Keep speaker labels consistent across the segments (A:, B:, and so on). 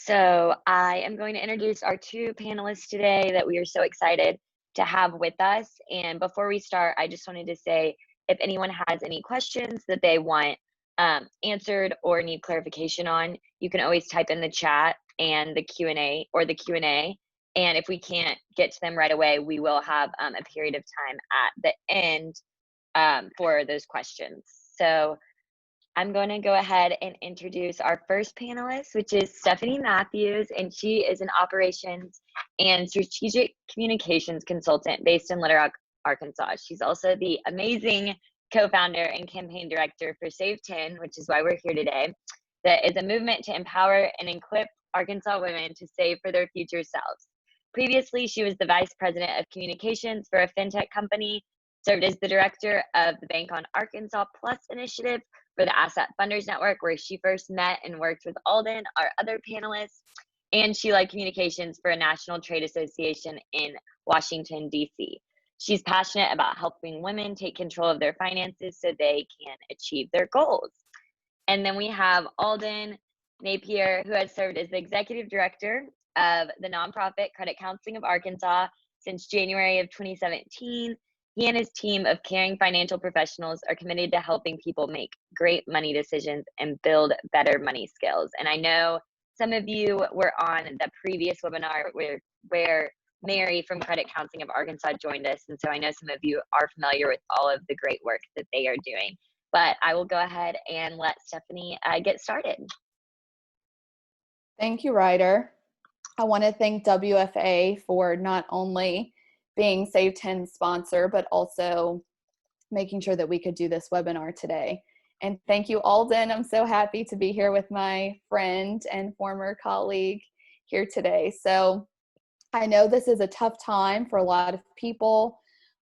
A: So, I am going to introduce our two panelists today that we are so excited to have with us. And before we start, I just wanted to say if anyone has any questions that they want answered or need clarification on, you can always type in the chat and the Q&A or the Q&A. And if we can't get to them right away, we will have a period of time at the end for those questions. So, I'm going to go ahead and introduce our first panelist, which is Stephanie Matthews, and she is an operations and strategic communications consultant based in Little Rock, Arkansas. She's also the amazing co-founder and campaign director for Save 10, which is why we're here today. That is a movement to empower and equip Arkansas women to save for their future selves. Previously, she was the vice president of communications for a fintech company, served as the director of the Bank on Arkansas Plus initiative for the Asset Funders Network, where she first met and worked with Alden, our other panelists, and she led communications for a national trade association in Washington, D.C. She's passionate about helping women take control of their finances so they can achieve their goals. And then we have Alden Napier, who has served as the executive director of the nonprofit Credit Counseling of Arkansas since January of 2017. He and his team of caring financial professionals are committed to helping people make great money decisions and build better money skills. And I know some of you were on the previous webinar where Mary from Credit Counseling of Arkansas joined us. And so I know some of you are familiar with all of the great work that they are doing. But I will go ahead and let Stephanie get started.
B: Thank you, Ryder. I want to thank WFA for not only being Save 10's sponsor, but also making sure that we could do this webinar today. And thank you, Alden. I'm so happy to be here with my friend and former colleague here today. So I know this is a tough time for a lot of people.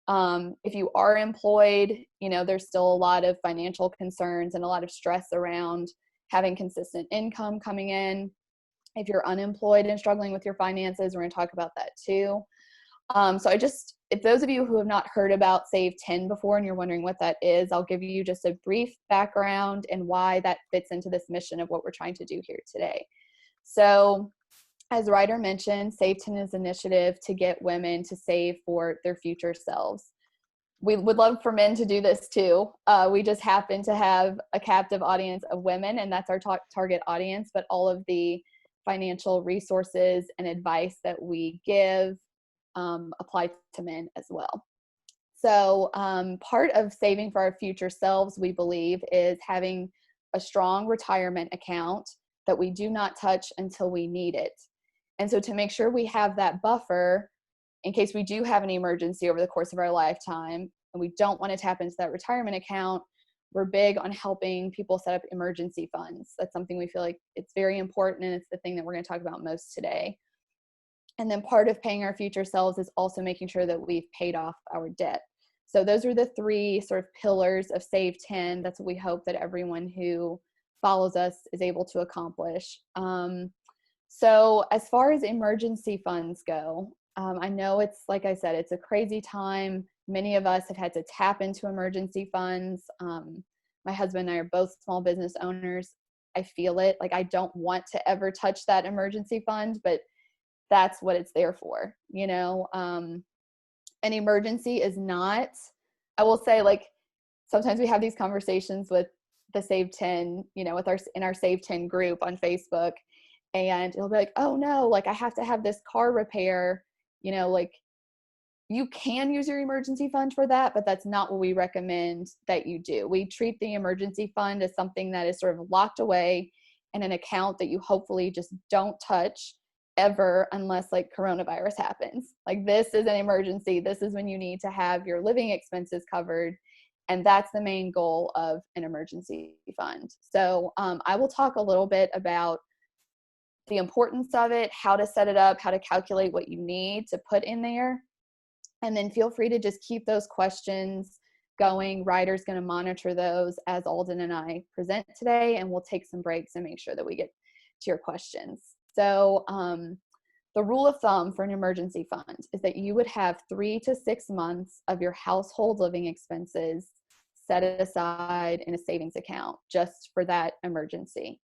B: If you are employed, you know, there's still a lot of financial concerns and a lot of stress around having consistent income coming in. If you're unemployed and struggling with your finances, we're going to talk about that too. If those of you who have not heard about Save 10 before and you're wondering what that is, I'll give you just a brief background and why that fits into this mission of what we're trying to do here today. So, as Ryder mentioned, Save 10 is an initiative to get women to save for their future selves. We would love for men to do this too. We just happen to have a captive audience of women, and that's our target audience, but all of the financial resources and advice that we give apply to men as well. So part of saving for our future selves, we believe, is having a strong retirement account that we do not touch until we need it. And so to make sure we have that buffer in case we do have an emergency over the course of our lifetime and we don't want to tap into that retirement account, we're big on helping people set up emergency funds. That's something we feel like it's very important, and it's the thing that we're going to talk about most today. And then part of paying our future selves is also making sure that we've paid off our debt. So those are the three sort of pillars of Save 10. That's what we hope that everyone who follows us is able to accomplish. So as far as emergency funds go, I know it's, like I said, it's a crazy time. Many of us have had to tap into emergency funds. My husband and I are both small business owners. I feel it. Like, I don't want to ever touch that emergency fund, but that's what it's there for, you know. An emergency is not, I will say, like, sometimes we have these conversations with the Save 10, you know, in our Save 10 group on Facebook, and it'll be like, oh no, like, I have to have this car repair, you know, like, you can use your emergency fund for that, but that's not what we recommend that you do. We treat the emergency fund as something that is sort of locked away in an account that you hopefully just don't touch ever unless, like, coronavirus happens. Like, this is an emergency. This is when you need to have your living expenses covered. And that's the main goal of an emergency fund. So I will talk a little bit about the importance of it, how to set it up, how to calculate what you need to put in there. And then feel free to just keep those questions going. Ryder's going to monitor those as Alden and I present today, and we'll take some breaks and make sure that we get to your questions. So the rule of thumb for an emergency fund is that you would have 3 to 6 months of your household living expenses set aside in a savings account just for that emergency.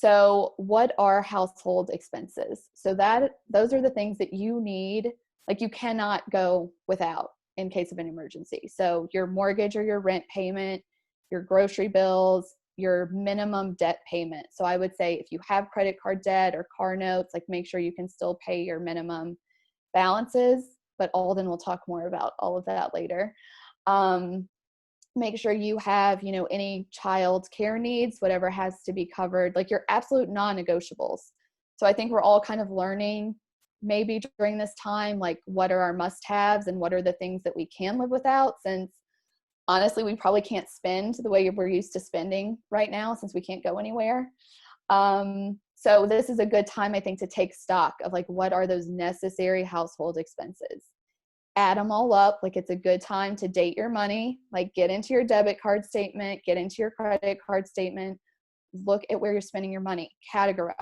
B: So what are household expenses? So those are the things that you need, like you cannot go without in case of an emergency. So your mortgage or your rent payment, your grocery bills, your minimum debt payment. So I would say if you have credit card debt or car notes, like make sure you can still pay your minimum balances, but Alden will talk more about all of that later. Make sure you have, any child care needs, whatever has to be covered, like your absolute non-negotiables. So I think we're all kind of learning maybe during this time, like what are our must-haves and what are the things that we can live without, since honestly, we probably can't spend the way we're used to spending right now since we can't go anywhere. So this is a good time, I think, to take stock of like, what are those necessary household expenses? Add them all up. Like it's a good time to date your money, like get into your debit card statement, get into your credit card statement, look at where you're spending your money, categorize.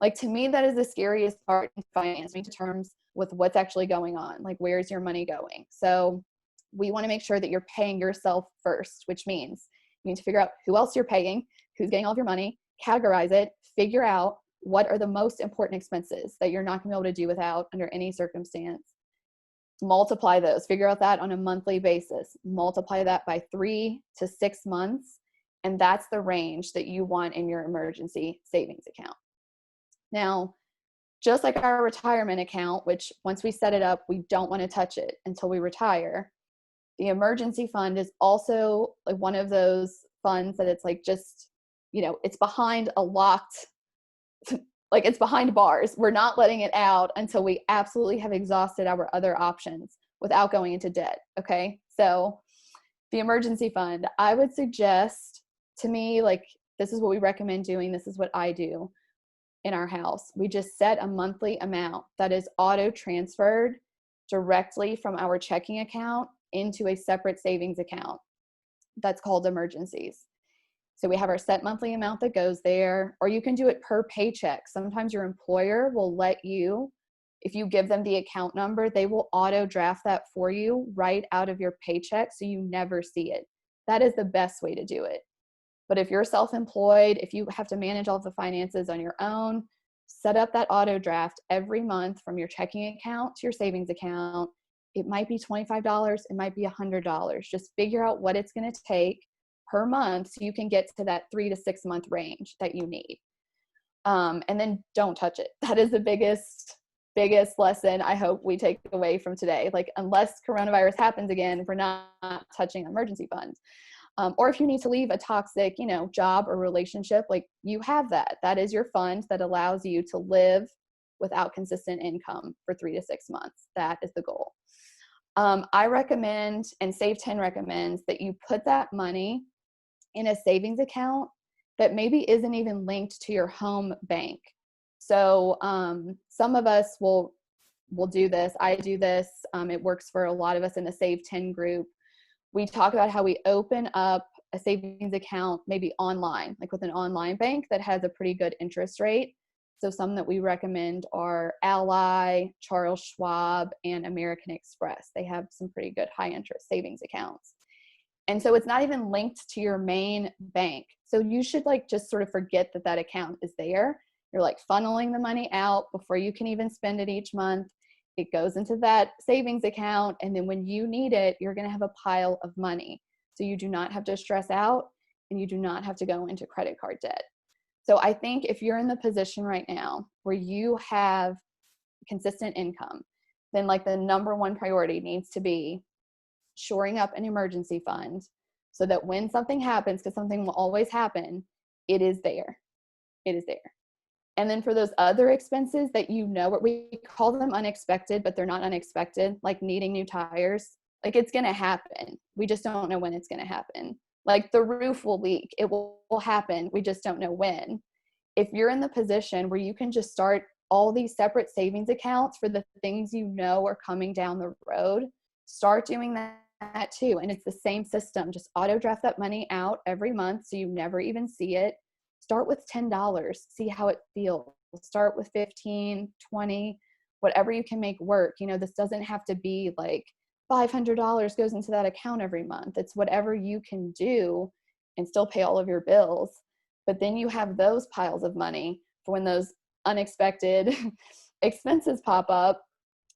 B: Like to me, that is the scariest part in finance, in terms with what's actually going on. Like where's your money going? So we want to make sure that you're paying yourself first, which means you need to figure out who else you're paying, who's getting all of your money, categorize it, figure out what are the most important expenses that you're not going to be able to do without under any circumstance. Multiply those, figure out that on a monthly basis, multiply that by 3 to 6 months, and that's the range that you want in your emergency savings account. Now, just like our retirement account, which once we set it up, we don't want to touch it until we retire, the emergency fund is also like one of those funds that it's like just, it's behind a locked, like it's behind bars. We're not letting it out until we absolutely have exhausted our other options without going into debt. Okay. So the emergency fund, I would suggest, to me, like this is what we recommend doing. This is what I do in our house. We just set a monthly amount that is auto transferred directly from our checking account into a separate savings account that's called emergencies. So we have our set monthly amount that goes there, or you can do it per paycheck. Sometimes your employer will let you, if you give them the account number, they will auto draft that for you right out of your paycheck so you never see it. That is the best way to do it. But if you're self-employed, if you have to manage all of the finances on your own, set up that auto draft every month from your checking account to your savings account. It might be $25, it might be $100. Just figure out what it's going to take per month so you can get to that 3 to 6 month range that you need. And then don't touch it. That is the biggest lesson I hope we take away from today. Like, unless coronavirus happens again, we're not touching emergency funds. Or if you need to leave a toxic, job or relationship, like you have that. That is your fund that allows you to live without consistent income for 3 to 6 months. That is the goal. I recommend, and Save 10 recommends, that you put that money in a savings account that maybe isn't even linked to your home bank. So some of us will do this. I do this. It works for a lot of us in the Save 10 group. We talk about how we open up a savings account maybe online, like with an online bank that has a pretty good interest rate. So some that we recommend are Ally, Charles Schwab, and American Express. They have some pretty good high interest savings accounts. And so it's not even linked to your main bank. So you should just sort of forget that account is there. You're funneling the money out before you can even spend it each month. It goes into that savings account. And then when you need it, you're going to have a pile of money. So you do not have to stress out and you do not have to go into credit card debt. So I think if you're in the position right now where you have consistent income, then the number one priority needs to be shoring up an emergency fund so that when something happens, because something will always happen, it is there. It is there. And then for those other expenses that we call them unexpected, but they're not unexpected, like needing new tires, it's going to happen. We just don't know when it's going to happen. The roof will leak. It will happen. We just don't know when. If you're in the position where you can just start all these separate savings accounts for the things are coming down the road, start doing that too. And it's the same system. Just auto draft that money out every month so you never even see it. Start with $10. See how it feels. Start with 15, 20, whatever you can make work. This doesn't have to be $500 goes into that account every month. It's whatever you can do and still pay all of your bills. But then you have those piles of money for when those unexpected expenses pop up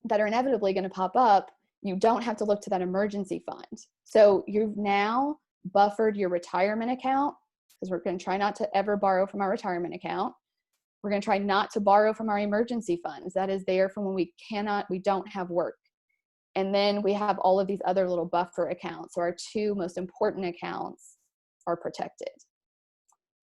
B: that are inevitably going to pop up. You don't have to look to that emergency fund. So you've now buffered your retirement account, because we're going to try not to ever borrow from our retirement account. We're going to try not to borrow from our emergency funds. That is there for when we don't have work. And then we have all of these other little buffer accounts. So our two most important accounts are protected.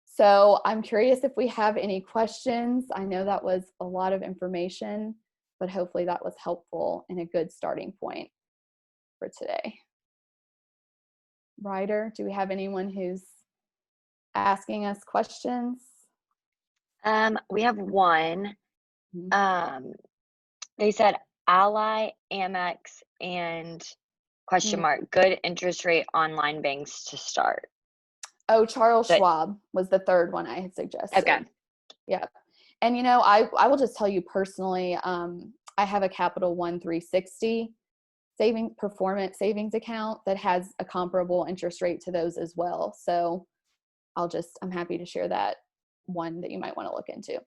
B: So I'm curious if we have any questions. I know that was a lot of information, but hopefully that was helpful and a good starting point for today. Ryder, do we have anyone who's asking us questions?
A: We have one. They said Ally, Amex, and question mark, good interest rate online banks to start.
B: Oh, Charles Schwab was the third one I had suggested.
A: Okay.
B: Yeah. And I will just tell you personally, I have a Capital One 360 performance savings account that has a comparable interest rate to those as well. So I'm happy to share that one that you might want to look into.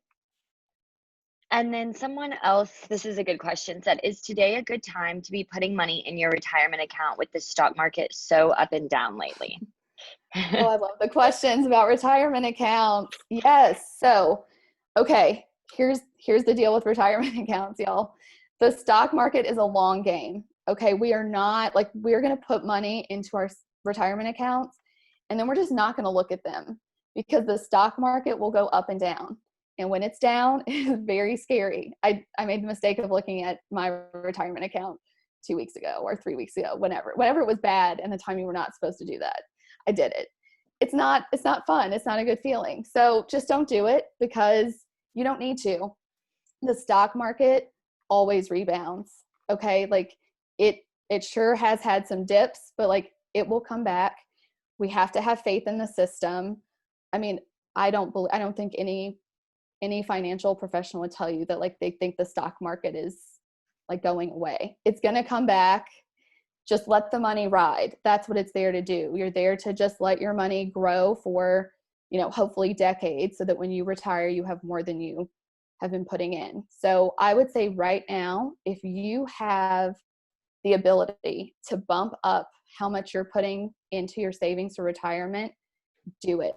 A: And then someone else, this is a good question, said, is today a good time to be putting money in your retirement account with the stock market so up and down lately?
B: Oh, I love the questions about retirement accounts. Yes. So, okay, here's the deal with retirement accounts, y'all. The stock market is a long game. Okay, we're going to put money into our retirement accounts, and then we're just not going to look at them, because the stock market will go up and down. And when it's down, it's very scary. I made the mistake of looking at my retirement account 2 weeks ago or 3 weeks ago, whenever it was bad and the time you were not supposed to do that. I did it. It's not fun. It's not a good feeling. So just don't do it, because you don't need to. The stock market always rebounds. Okay. Like it sure has had some dips, but like it will come back. We have to have faith in the system. I mean, I don't think any financial professional would tell you that like they think the stock market is like going away. It's going to come back. Just let the money ride. That's what it's there to do. You're there to just let your money grow for, hopefully decades, so that when you retire, you have more than you have been putting in. So I would say right now, if you have the ability to bump up how much you're putting into your savings for retirement, do it.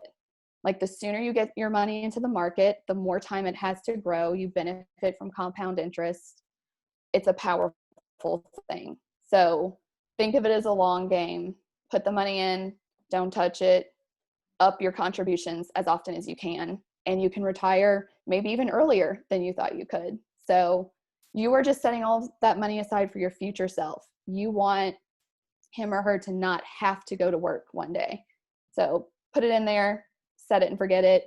B: Like the sooner you get your money into the market, the more time it has to grow. You benefit from compound interest. It's a powerful thing. So think of it as a long game. Put the money in, don't touch it, up your contributions as often as you can, and you can retire maybe even earlier than you thought you could. So you are just setting all that money aside for your future self. You want him or her to not have to go to work one day. So put it in there, set it and forget it.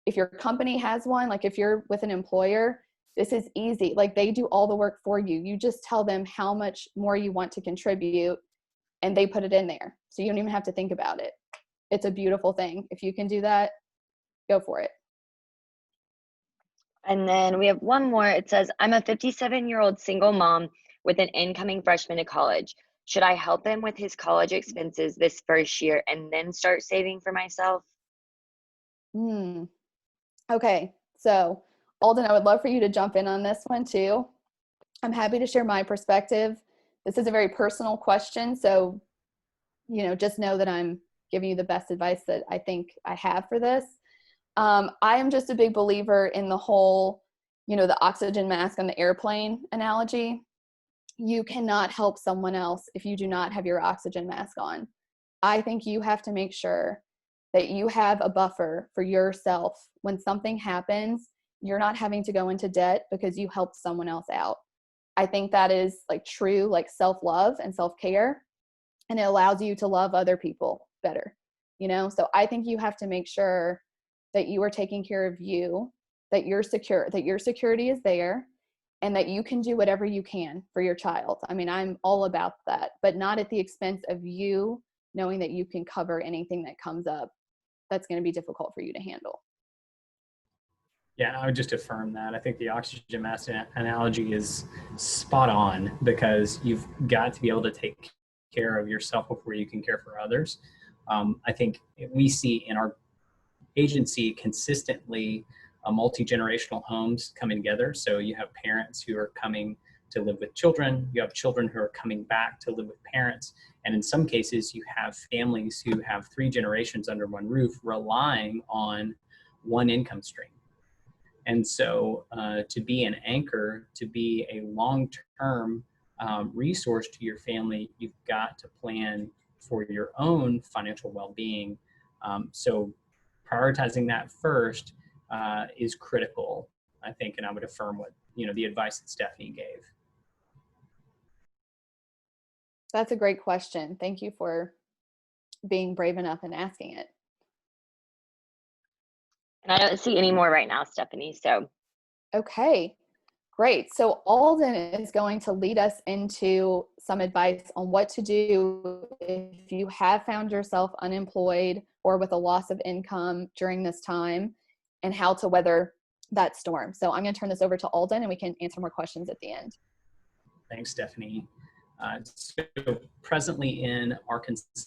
B: If your company has one, like if you're with an employer, this is easy. Like they do all the work for you. You just tell them how much more you want to contribute, and they put it in there. So you don't even have to think about it. It's a beautiful thing. If you can do that, go for it.
A: And then we have one more. It says, I'm a 57-year-old single mom with an incoming freshman to college. Should I help him with his college expenses this first year and then start saving for myself?
B: Okay. So Alden, I would love for you to jump in on this one too. I'm happy to share my perspective. This is a very personal question. So, just know that I'm giving you the best advice that I think I have for this. I am just a big believer in the whole, the oxygen mask on the airplane analogy. You cannot help someone else if you do not have your oxygen mask on. I think you have to make sure that you have a buffer for yourself. When something happens, you're not having to go into debt because you helped someone else out. I think that is like true, like self-love and self-care, and it allows you to love other people better, So I think you have to make sure that you are taking care of you, that you're secure, that your security is there, and that you can do whatever you can for your child. I mean, I'm all about that, but not at the expense of you knowing that you can cover anything that comes up that's going to be difficult for you to handle.
C: Yeah, I would just affirm that. I think the oxygen mask analogy is spot on, because you've got to be able to take care of yourself before you can care for others. I think we see in our agency consistently multi-generational homes coming together. So you have parents who are coming to live with children, you have children who are coming back to live with parents, and in some cases you have families who have 3 generations under one roof relying on one income stream. And so to be an anchor, to be a long-term resource to your family, you've got to plan for your own financial well-being. So prioritizing that first is critical, I think, and I would affirm what, the advice that Stephanie gave.
B: That's a great question. Thank you for being brave enough and asking it.
A: And I don't see any more right now, Stephanie. So,
B: okay, great. So Alden is going to lead us into some advice on what to do if you have found yourself unemployed or with a loss of income during this time, and how to weather that storm. So I'm going to turn this over to Alden, and we can answer more questions at the end.
C: Thanks, Stephanie. So presently in Arkansas,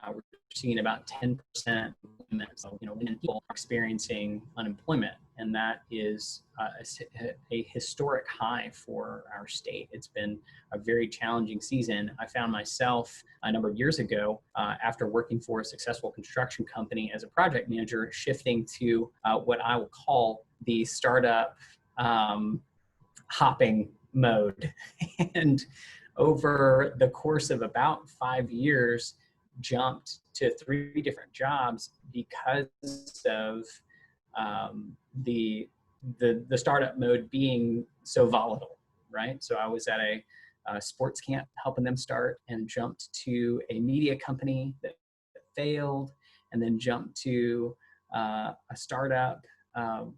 C: we're seeing about 10% women, women people are experiencing unemployment, and that is a historic high for our state. It's been a very challenging season. I found myself a number of years ago, after working for a successful construction company as a project manager, shifting to what I will call the startup hopping mode. And over the course of about 5 years, jumped to 3 different jobs because of the startup mode being so volatile, right? So I was at a sports camp helping them start, and jumped to a media company that failed, and then jumped to a startup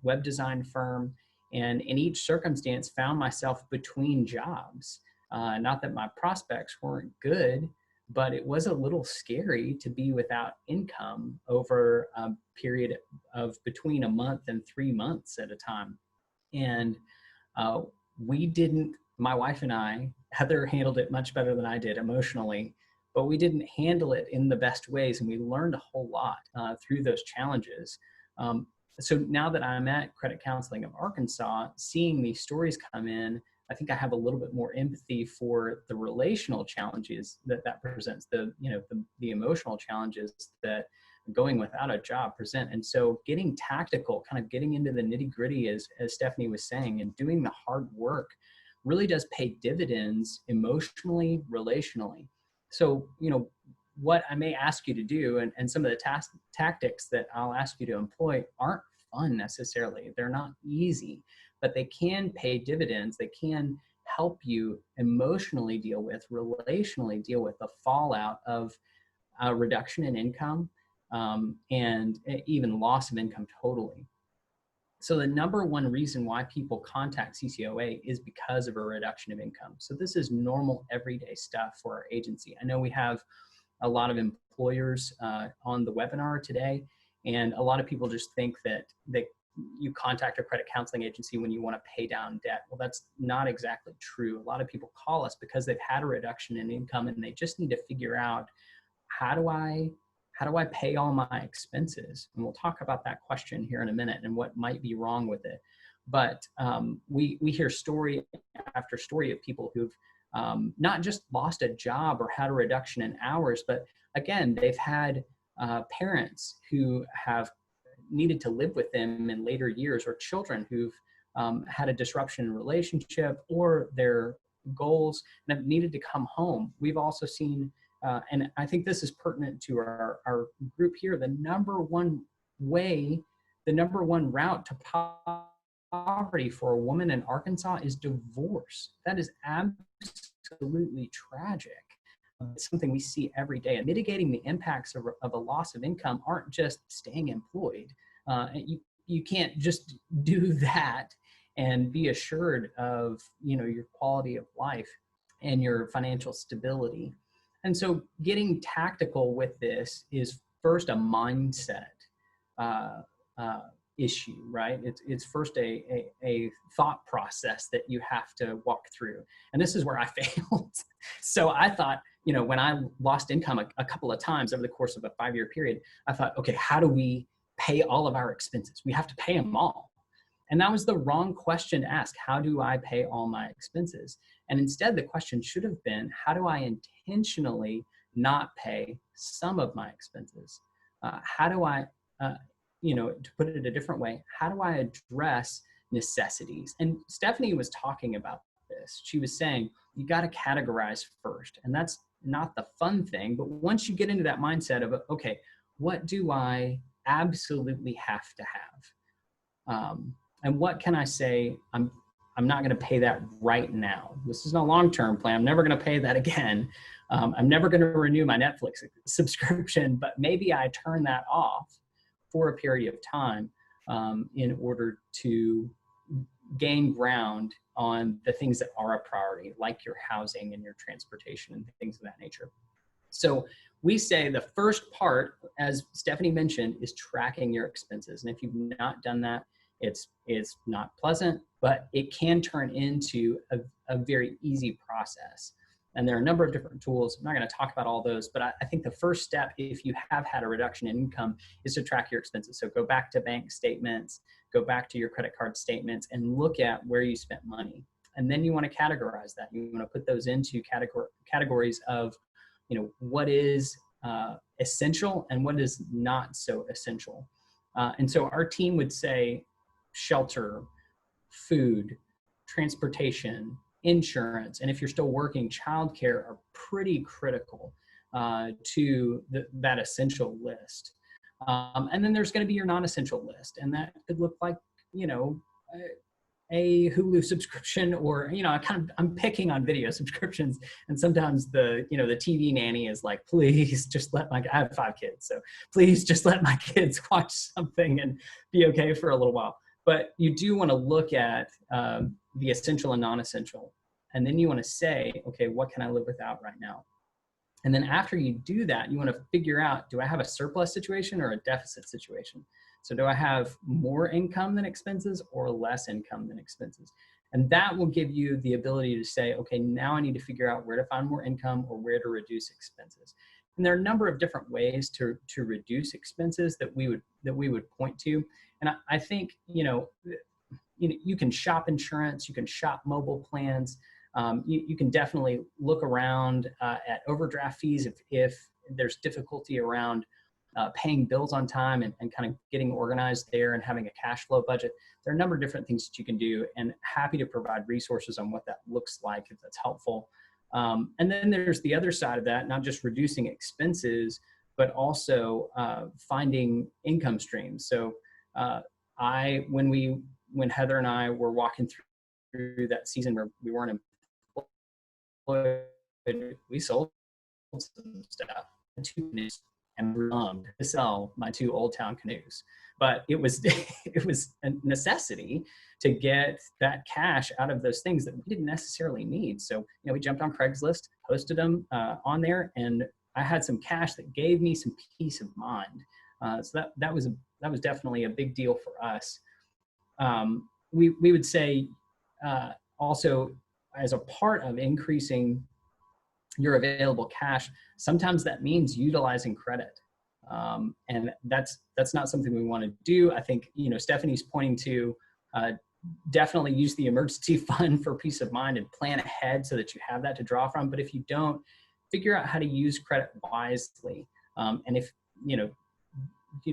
C: web design firm. And in each circumstance found myself between jobs. Not that my prospects weren't good, but it was a little scary to be without income over a period of between a month and 3 months at a time. And my wife and I, Heather handled it much better than I did emotionally, but we didn't handle it in the best ways. And we learned a whole lot through those challenges. So now that I'm at Credit Counseling of Arkansas, seeing these stories come in, I think I have a little bit more empathy for the relational challenges that presents, the emotional challenges that going without a job present. And so getting tactical, kind of getting into the nitty gritty, as Stephanie was saying, and doing the hard work really does pay dividends emotionally, relationally. So, what I may ask you to do, and some of the tactics that I'll ask you to employ aren't fun necessarily. They're not easy, but they can pay dividends. They can help you emotionally deal with, relationally deal with the fallout of a reduction in income, and even loss of income totally. So the number one reason why people contact CCOA is because of a reduction of income. So this is normal everyday stuff for our agency. I know we have a lot of employers on the webinar today, and a lot of people just think that you contact a credit counseling agency when you want to pay down debt. Well, that's not exactly true. A lot of people call us because they've had a reduction in income, and they just need to figure out, how do I pay all my expenses? And we'll talk about that question here in a minute and what might be wrong with it. But we hear story after story of people who've not just lost a job or had a reduction in hours, but again, they've had parents who have needed to live with them in later years, or children who've had a disruption in relationship or their goals and have needed to come home. We've also seen, and I think this is pertinent to our group here, the number one route to poverty for a woman in Arkansas is divorce. That is absolutely tragic. It's something we see every day. And mitigating the impacts of a loss of income aren't just staying employed. You can't just do that and be assured of your quality of life and your financial stability. And so getting tactical with this is first a mindset issue, right? It's first a thought process that you have to walk through. And this is where I failed. So I thought, when I lost income a couple of times over the course of a 5-year period, I thought, okay, how do we pay all of our expenses? We have to pay them all. And that was the wrong question to ask. How do I pay all my expenses? And instead, the question should have been, how do I intentionally not pay some of my expenses? How do I, to put it a different way, how do I address necessities? And Stephanie was talking about this. She was saying, you got to categorize first. And that's not the fun thing. But once you get into that mindset of, okay, what do I absolutely have to have? And what can I say, I'm not going to pay that right now. This is not a long-term plan. I'm never going to pay that again. I'm never going to renew my Netflix subscription, but maybe I turn that off for a period of time in order to gain ground on the things that are a priority, like your housing and your transportation and things of that nature. So we say the first part, as Stephanie mentioned, is tracking your expenses. And if you've not done that, it's not pleasant, but it can turn into a very easy process. And there are a number of different tools. I'm not going to talk about all those, but I think the first step, if you have had a reduction in income, is to track your expenses. So go back to bank statements, go back to your credit card statements, and look at where you spent money. And then you want to categorize that. You want to put those into categories of, what is essential and what is not so essential. And so our team would say shelter, food, transportation, insurance, and if you're still working, childcare are pretty critical to that essential list. And then there's going to be your non-essential list, and that could look like, a Hulu subscription, or, I'm picking on video subscriptions. And sometimes the TV nanny is like, please just I have 5 kids. So please just let my kids watch something and be okay for a little while. But you do want to look at the essential and non-essential. And then you want to say, okay, what can I live without right now? And then after you do that, you want to figure out, do I have a surplus situation or a deficit situation? So do I have more income than expenses or less income than expenses? And that will give you the ability to say, okay, now I need to figure out where to find more income or where to reduce expenses. And there are a number of different ways to reduce expenses that we would point to. And I think, you can shop insurance, you can shop mobile plans. You can definitely look around at overdraft fees if there's difficulty around paying bills on time and kind of getting organized there and having a cash flow budget. There are a number of different things that you can do, and happy to provide resources on what that looks like if that's helpful. And then there's the other side of that, not just reducing expenses, but also finding income streams. So when Heather and I were walking through that season where we weren't employed, we sold some stuff and to sell my 2 Old Town canoes. But it was a necessity to get that cash out of those things that we didn't necessarily need. So we jumped on Craigslist, posted them on there, and I had some cash that gave me some peace of mind. So that was definitely a big deal for us. We would say also, as a part of increasing your available cash, sometimes that means utilizing credit. And that's not something we want to do. I think, Stephanie's pointing to definitely use the emergency fund for peace of mind and plan ahead so that you have that to draw from. But if you don't, figure out how to use credit wisely. And if,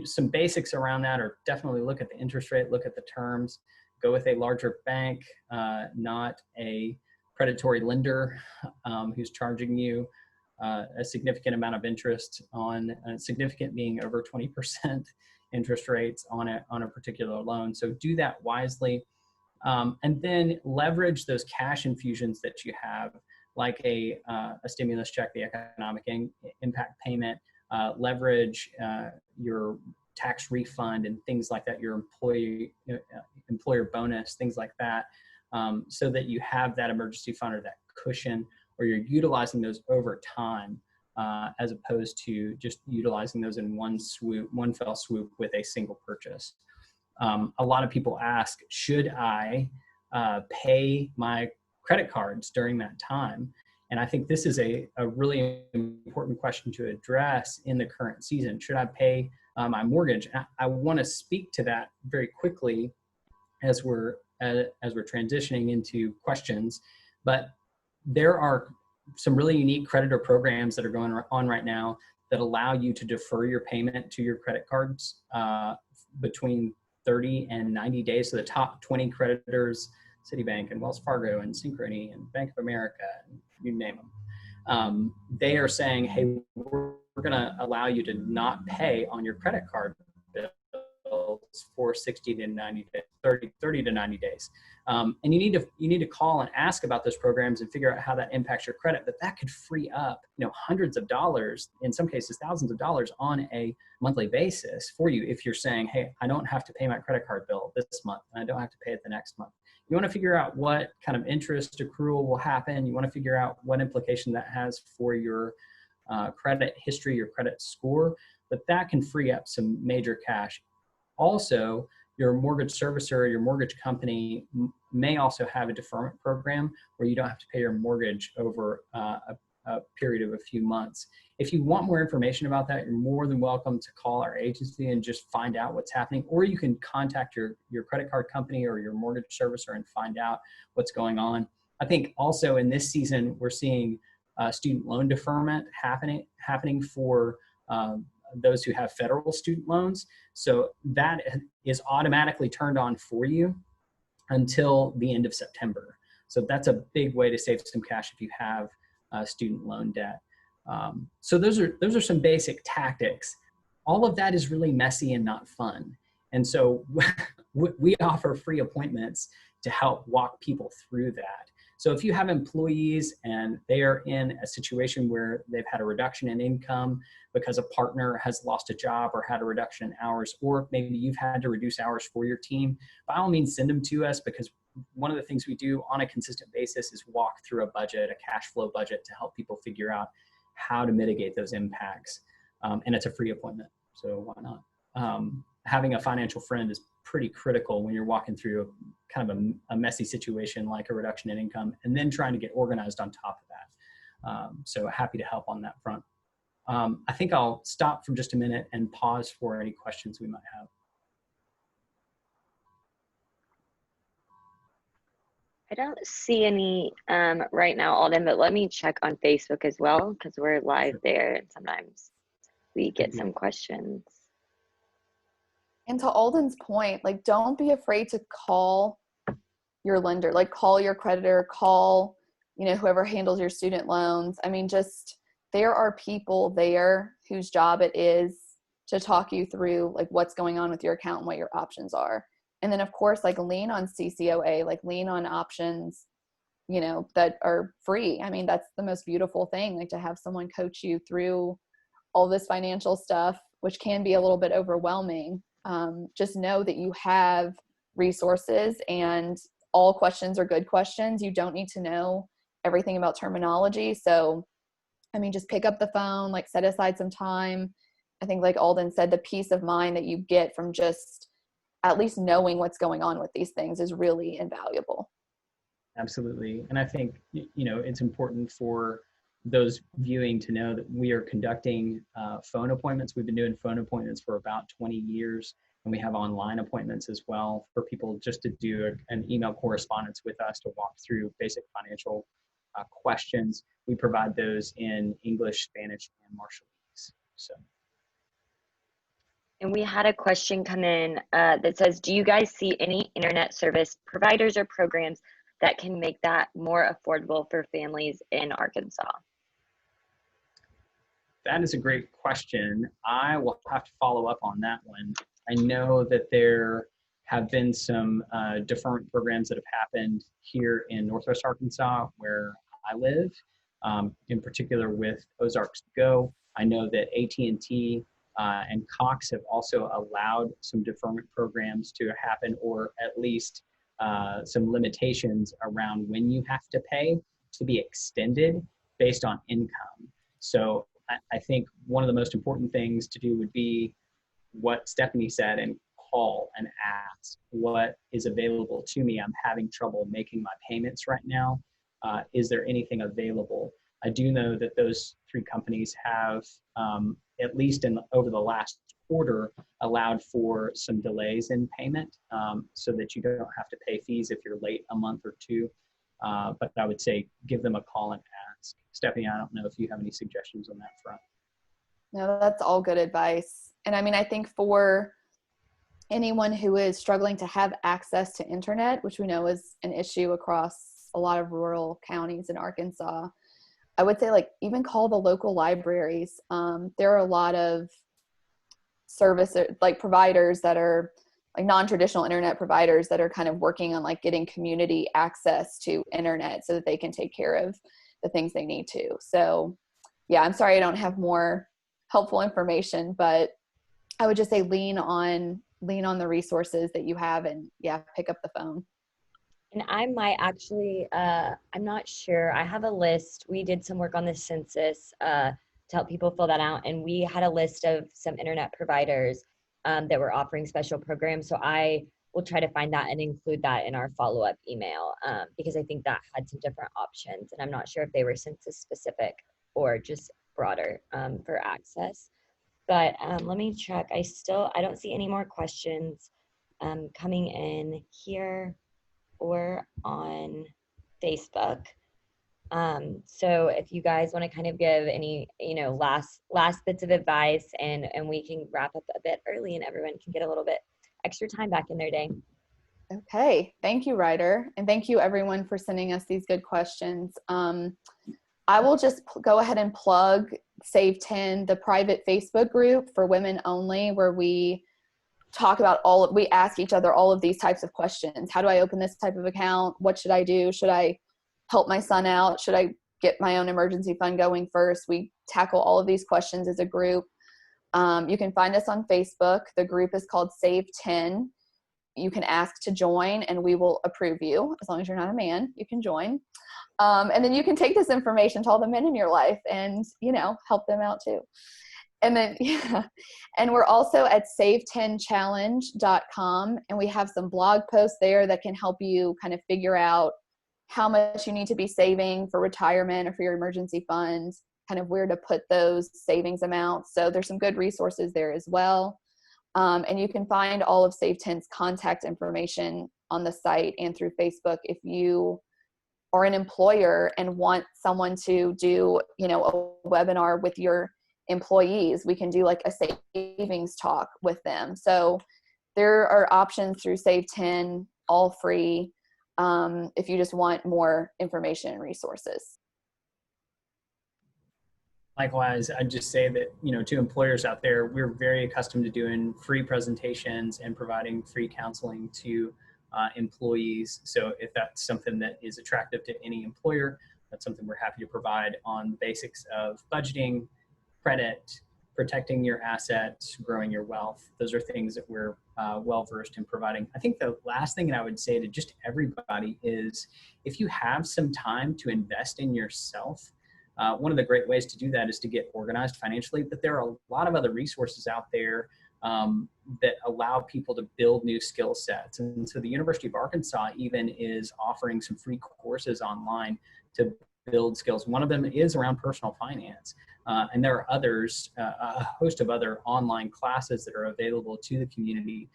C: some basics around that are definitely look at the interest rate, look at the terms, go with a larger bank, not a predatory lender who's charging you a significant amount of interest on significant being over 20% interest rates on a particular loan. So do that wisely. And then leverage those cash infusions that you have, like a stimulus check, the economic impact payment, leverage your tax refund and things like that, your employer bonus, things like that, so that you have that emergency fund or that cushion, or you're utilizing those over time as opposed to just utilizing those in one fell swoop with a single purchase. A lot of people ask, should I pay my credit cards during that time? And I think this is a really important question to address in the current season. Should I pay my mortgage? I want to speak to that very quickly as we're transitioning into questions, but there are some really unique creditor programs that are going on right now that allow you to defer your payment to your credit cards between 30 and 90 days. So the top 20 creditors, Citibank and Wells Fargo and Synchrony and Bank of America, and you name them, they are saying, hey, we're going to allow you to not pay on your credit card bills for 60 to 90 days, 30 to 90 days. And you need to call and ask about those programs and figure out how that impacts your credit. But that could free up, hundreds of dollars, in some cases thousands of dollars on a monthly basis for you if you're saying, hey, I don't have to pay my credit card bill this month and I don't have to pay it the next month. You want to figure out what kind of interest accrual will happen. You want to figure out what implication that has for your credit history, your credit score, but that can free up some major cash. Also, your mortgage servicer, your mortgage company may also have a deferment program where you don't have to pay your mortgage over a period of a few months. If you want more information about that, you're more than welcome to call our agency and just find out what's happening, or you can contact your credit card company or your mortgage servicer and find out what's going on. I think also in this season, we're seeing student loan deferment happening for those who have federal student loans. So that is automatically turned on for you until the end of September. So that's a big way to save some cash if you have student loan debt. So those are some basic tactics. All of that is really messy and not fun. And so we offer free appointments to help walk people through that. So if you have employees and they are in a situation where they've had a reduction in income because a partner has lost a job or had a reduction in hours, or maybe you've had to reduce hours for your team, by all means, send them to us, because one of the things we do on a consistent basis is walk through a budget, a cash flow budget, to help people figure out how to mitigate those impacts. And it's a free appointment, so why not? Having a financial friend is pretty critical when you're walking through kind of a messy situation like a reduction in income and then trying to get organized on top of that. So happy to help on that front. I think I'll stop for just a minute and pause for any questions we might have.
A: I don't see any right now, Alden, but let me check on Facebook as well, because we're live there and sometimes we get some questions.
B: And to Alden's point, like, don't be afraid to call your lender, like call your creditor, call, whoever handles your student loans. I mean, just, there are people there whose job it is to talk you through like what's going on with your account and what your options are. And then of course, like, lean on CCOA, like lean on options, that are free. I mean, that's the most beautiful thing, like to have someone coach you through all this financial stuff, which can be a little bit overwhelming. Just know that you have resources and all questions are good questions. You don't need to know everything about terminology. So, I mean, just pick up the phone, like set aside some time. I think like Alden said, the peace of mind that you get from just at least knowing what's going on with these things is really invaluable.
C: Absolutely. And I think, it's important for those viewing to know that we are conducting phone appointments. We've been doing phone appointments for about 20 years, and we have online appointments as well for people just to do an email correspondence with us to walk through basic financial questions. We provide those in English, Spanish, and Marshallese. So.
A: And we had a question come in that says, do you guys see any internet service providers or programs that can make that more affordable for families in Arkansas?
C: That is a great question. I will have to follow up on that one. I know that there have been some deferment programs that have happened here in Northwest Arkansas where I live, in particular with Ozarks to Go. I know that AT&T and Cox have also allowed some deferment programs to happen, or at least some limitations around when you have to pay to be extended based on income. So I think one of the most important things to do would be what Stephanie said, and call and ask what is available to me. I'm having trouble making my payments right now. Is there anything available? I do know that those 3 companies have, at least over the last quarter, allowed for some delays in payment, so that you don't have to pay fees if you're late a month or 2. But I would say give them a call and ask. Stephanie, I don't know if you have any suggestions on that front.
B: No, that's all good advice. And I mean, I think for anyone who is struggling to have access to internet, which we know is an issue across a lot of rural counties in Arkansas, I would say like even call the local libraries. There are a lot of service like providers that are like non-traditional internet providers that are kind of working on like getting community access to internet so that they can take care of the things they need to. So yeah, I'm sorry I don't have more helpful information, but I would just say lean on the resources that you have, and yeah, pick up the phone.
A: And I might actually, I'm not sure. I have a list. We did some work on the census to help people fill that out. And we had a list of some internet providers that were offering special programs. So I will try to find that and include that in our follow-up email because I think that had some different options. And I'm not sure if they were census specific or just broader for access. But let me check. I don't see any more questions coming in here or on Facebook. So if you guys want to kind of give any, last bits of advice, and we can wrap up a bit early and everyone can get a little bit extra time back in their day.
B: Okay. Thank you, Ryder. And thank you everyone for sending us these good questions. I will just go ahead and plug Save 10, the private Facebook group for women only, where we talk about we ask each other all of these types of questions. How do I open this type of account? What should I do? Should I help my son out? Should I get my own emergency fund going first? We tackle all of these questions as a group. You can find us on Facebook. The group is called Save 10. You can ask to join and we will approve you. As long as you're not a man, you can join. And then you can take this information to all the men in your life and, help them out too. And then, yeah. And we're also at save10challenge.com, and we have some blog posts there that can help you kind of figure out how much you need to be saving for retirement or for your emergency funds, kind of where to put those savings amounts. So there's some good resources there as well. And you can find all of Save 10's contact information on the site and through Facebook. If you are an employer and want someone to do, a webinar with your employees, we can do like a savings talk with them. So there are options through Save 10, all free, if you just want more information and resources.
C: Likewise, I'd just say that, to employers out there, we're very accustomed to doing free presentations and providing free counseling to employees. So if that's something that is attractive to any employer, that's something we're happy to provide on the basics of budgeting, credit, protecting your assets, growing your wealth. Those are things that we're well-versed in providing. I think the last thing that I would say to just everybody is if you have some time to invest in yourself, one of the great ways to do that is to get organized financially, but there are a lot of other resources out there that allow people to build new skill sets. And so the University of Arkansas even is offering some free courses online to build skills. One of them is around personal finance. And there are others, a host of other online classes that are available to the community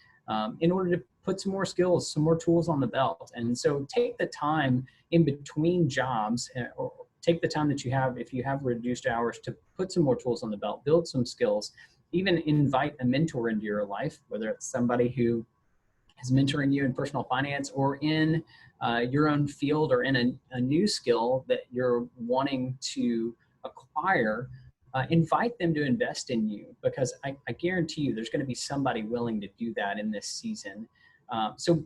C: in order to put some more skills, some more tools on the belt. And so take the time in between jobs, or take the time that you have, if you have reduced hours, to put some more tools on the belt, build some skills, even invite a mentor into your life, whether it's somebody who is mentoring you in personal finance or in your own field or in a new skill that you're wanting to acquire. Invite them to invest in you, because I guarantee you there's going to be somebody willing to do that in this season. So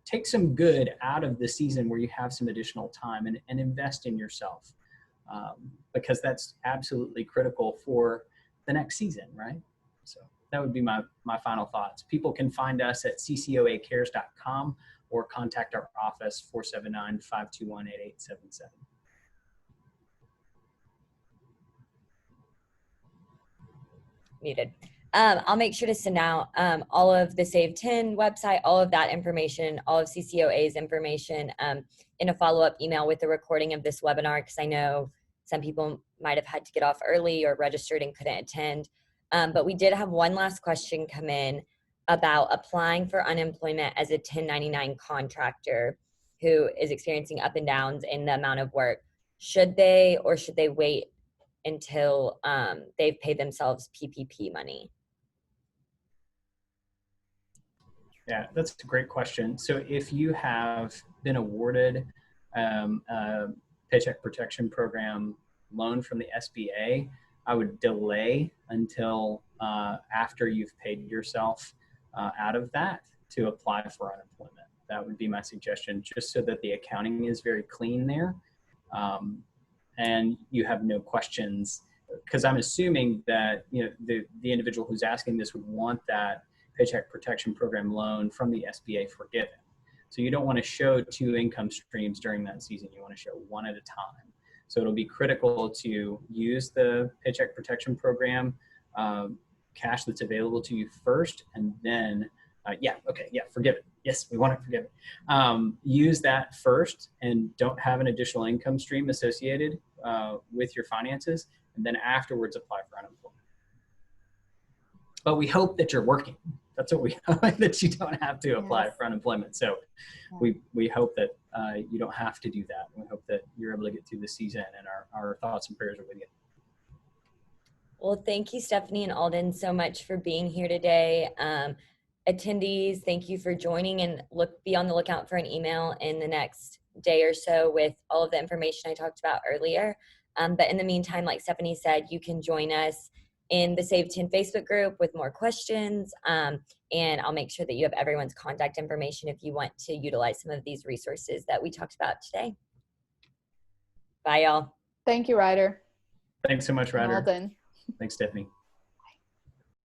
C: take some good out of the season where you have some additional time and invest in yourself, because that's absolutely critical for the next season, right? So that would be my final thoughts. People can find us at ccoacares.com or contact our office 479-521-8877.
D: muted. I'll make sure to send out all of the Save 10 website, all of that information, all of CCOA's information in a follow-up email with the recording of this webinar, because I know some people might have had to get off early or registered and couldn't attend. But we did have one last question come in about applying for unemployment as a 1099 contractor who is experiencing up and downs in the amount of work. Should they wait until they've paid themselves PPP money?
C: Yeah, that's a great question. So if you have been awarded a Paycheck Protection Program loan from the SBA, I would delay until after you've paid yourself out of that to apply for unemployment. That would be my suggestion, just so that the accounting is very clean there, and you have no questions. Because I'm assuming that the individual who's asking this would want that Paycheck Protection Program loan from the SBA forgiven. So you don't want to show two income streams during that season. You want to show one at a time. So it'll be critical to use the Paycheck Protection Program cash that's available to you first, and then, forgive it. Yes, we want it forgiven. Use that first and don't have an additional income stream associated with your finances, and then afterwards apply for unemployment. But we hope that you're working. That's what we hope, that you don't have to apply for unemployment. So we hope that you don't have to do that. We hope that you're able to get through the season, and our thoughts and prayers are with you.
D: Well, thank you, Stephanie and Alden, so much for being here today. Attendees, thank you for joining, and be on the lookout for an email in the next day or so with all of the information I talked about earlier. But in the meantime, like Stephanie said, you can join us in the Save 10 Facebook group with more questions. And I'll make sure that you have everyone's contact information if you want to utilize some of these resources that we talked about today. Bye, y'all.
B: Thank you, Ryder.
C: Thanks so much, Ryder.
B: Alden.
C: Thanks, Stephanie.